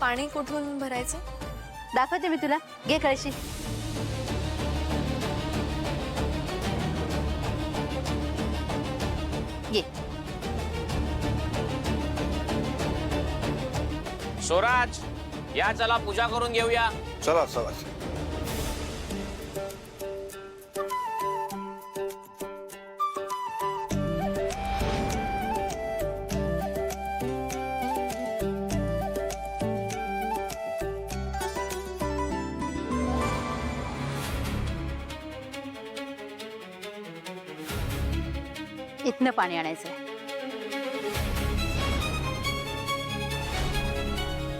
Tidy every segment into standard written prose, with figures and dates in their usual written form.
पाणी कुठून भरायचं? दाखवते मी तुला, घे कळशी. ये. स्वराज, या चला पूजा करून घेऊया. चला चला. इथनं पाणी आणायचंय.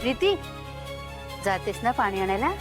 प्रीती, जातेस ना पाणी आणायला?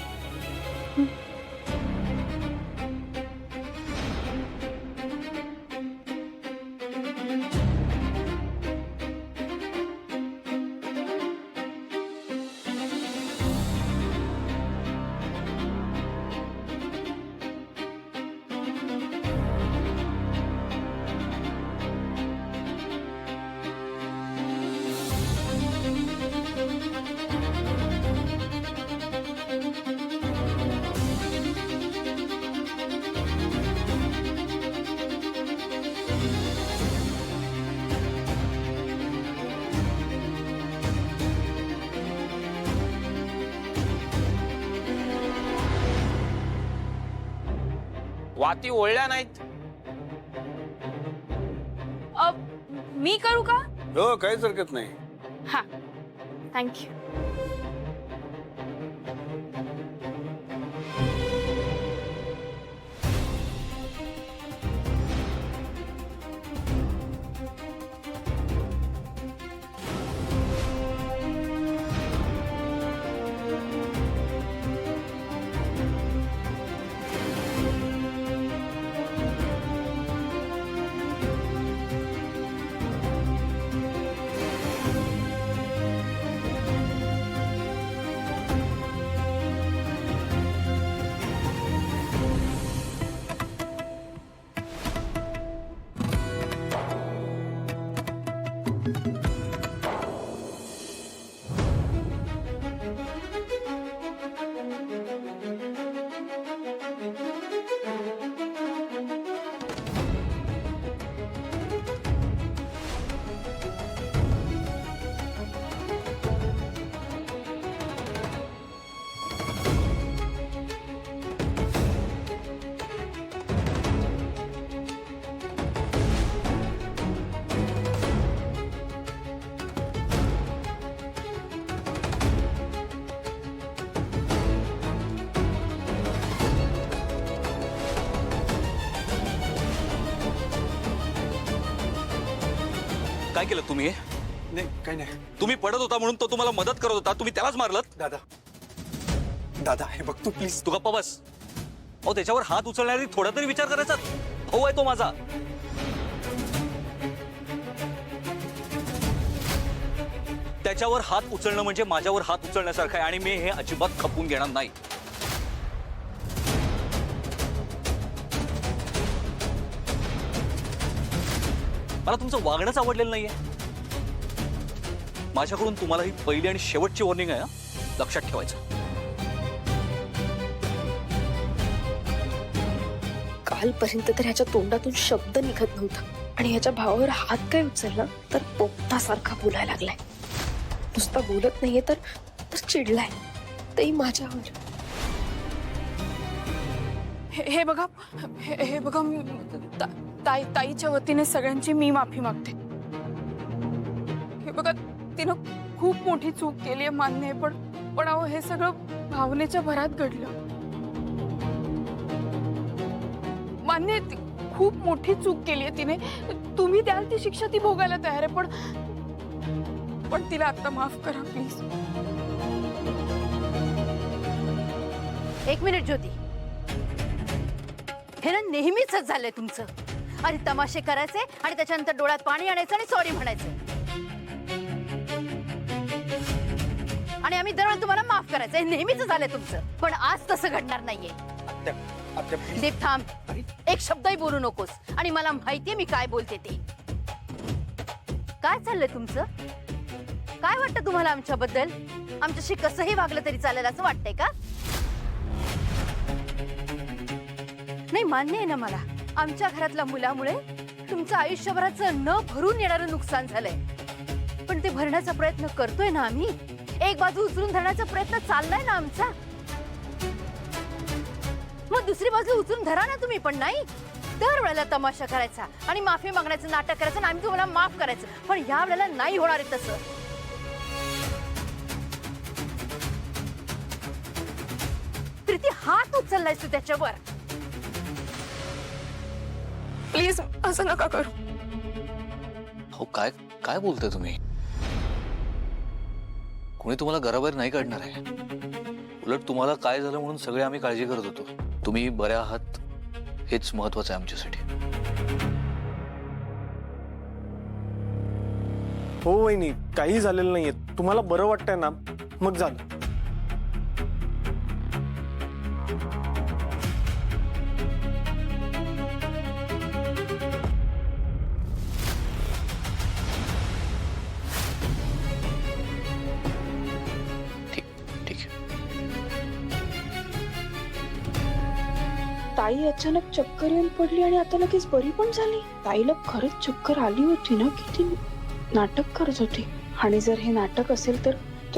वाती ओळल्या नाहीत. मी करू का? हो, काहीच हरकत नाही. हा, थँक्यू. काय केलं तुम्ही? नाही, काही नाही. तुम्ही पडत होता म्हणून तो तुम्हाला मदत करत होता, तुम्ही त्यालाच मारलं. दादा, दादा हे बघ तू प्लीज. तू गप्पा बस. अहो, त्याच्यावर हात उचलण्याआधी थोडा तरी विचार करायचा. भाऊ आहे तो माझा. त्याच्यावर हात उचलणं म्हणजे माझ्यावर हात उचलण्यासारखं आहे आणि मी हे अजिबात खपवून घेणार नाही. मला तुमचं वागणंच आवडलेलं नाहीये. माझ्याकडून तुम्हाला ही पहिली आणि शेवटची वॉर्निंग आहे, लक्षात ठेवायचं. कालपर्यंत तर ह्याच्या तोंडातून शब्द निघत नव्हता आणि ह्याच्या भावावर हात काय उचलला तर पोपटासारखा बोलायला लागलाय. नुसता बोलत नाहीये तर चिडलाय, तेही माझ्यावर. हे बघा, हे बघा, ताईच्या वतीने सगळ्यांची मी माफी मागते. हे बघा, तिनं खूप मोठी चूक केली आहे, मान्य आहे, पण अहो हे सगळं भावनेच्या भरात घडलं. मान्य आहे, खूप मोठी चूक केली आहे तिने. तुम्ही द्याल ती शिक्षा ती भोगायला तयार आहे, पण तिला आता माफ करा प्लीज. एक मिनिट ज्योती, हे ना नेहमीच झालंय तुमचं. अरे तमाशे करायचे आणि त्याच्यानंतर डोळ्यात पाणी आणायचं आणि सॉरी म्हणायचं, आणि आम्ही दरवेळेला तुम्हाला माफ करायचं. हे नेहमीच झालंय तुमचं. पण आज तसं घडणार नाहीये. दीप थांब, एक शब्दही बोलू नकोस. आणि मला माहितीये मी काय बोलते ते. काय चाललंय तुमचं? काय वाटतं तुम्हाला आमच्याबद्दल? आमच्याशी कसंही वागलं तरी चालेल असं वाटतंय का? नाही, मान्य आहे ना मला, आमच्या घरातल्या मुलामुळे तुमचं आयुष्यभराचं न भरून येणारं नुकसान झालंय, पण ते भरण्याचा प्रयत्न करतोय ना आम्ही. एक बाजू उचलून धरण्याचा प्रयत्न चाललाय ना आमचा. मग दुसरी बाजू उचलून धरा ना तुम्ही पण. नाही, दर वेळेला तमाशा करायचा आणि माफी मागण्याचं नाटक करायचं आणि आम्ही तुम्हाला माफ करायचं, पण या वेळेला नाही होणार आहे तसं. प्रीती, हात उचललायस तू त्याच्यावर. प्लीज असं नका करू. हो, काय काय बोलताय तुम्ही? कोणी तुम्हाला घराबाहेर नाही काढणार आहे. उलट तुम्हाला काय झालं म्हणून सगळे आम्ही काळजी करत होतो. तुम्ही बऱ्या आहात हेच महत्वाचं आहे आमच्यासाठी. हो वहिनी, काही झालेलं नाहीये. तुम्हाला बरं वाटतंय ना, मग झालं. ठीक ठीक आहे. ताई अचानक चक्कर येऊन पडली आणि आता लगेच बरी पण झाली. ताईला खरंच चक्कर आली होती ना, किती नाटक करत होती. आणि जर हे नाटक असेल तर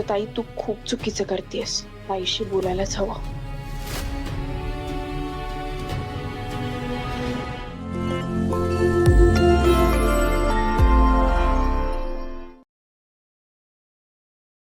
ताई तू खूप चुकीचं करतेस. ताईशी बोलायलाच हवं.